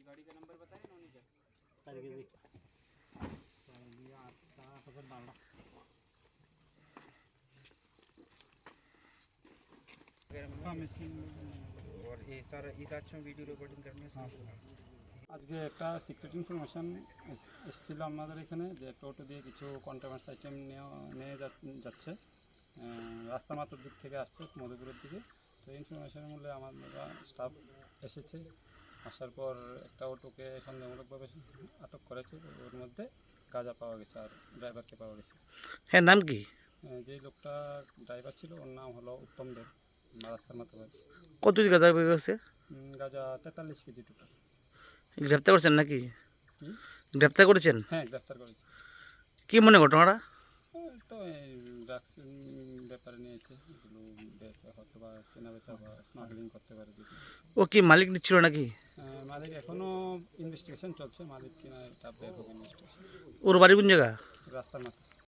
गाड़ी का नंबर बताएं नोनी का। और ये सारा इस अच्छा वीडियो रिकॉर्डिंग करने से আজকে একটা সিক্রেট ইনফরমেশন এসেছিল আমাদের এখানে যে টোটো দিয়ে কিছু কন্ট্রাবান্স আইটেম নিয়ে যাচ্ছে রাস্তা মাত্র দিক থেকে আসছে মধুপুরের দিকে। তো ইনফরমেশনের মূল্যে আমাদের স্টাফ এসেছে, আসার পর একটা অটোকে সন্দেহমূলকভাবে আটক করেছে। ওর মধ্যে গাঁজা পাওয়া গেছে আর ড্রাইভারকে পাওয়া গেছে। হ্যাঁ, নাম কি? যে লোকটা ড্রাইভার ছিল ওর নাম হলো উত্তম দেব, রাস্তার মাত্র। কত গাঁজা পেয়েছে? গাঁজা 43 কেজি টোটাল। গ্রেপ্তার করছেন নাকি? কি গ্রেপ্তার করেছেন? হ্যাঁ, গ্রেফতার করেছে। কি মনে ঘটনাটা? তো এই ড্রাগস ব্যাপারে নিয়েছে, এগুলো বেচা হয়তো বা কেনা বেচা বা স্মাগলিং করতে পারে যদি। ও কি মালিক নিচ্ছিল নাকি? মালিক এখনও ইনভেস্টিগেশন চলছে, মালিক কিনা এটা বের হবে ইনভেস্টিগেশন। ওর বাড়ি কোন জায়গা? রাস্তার মাথা।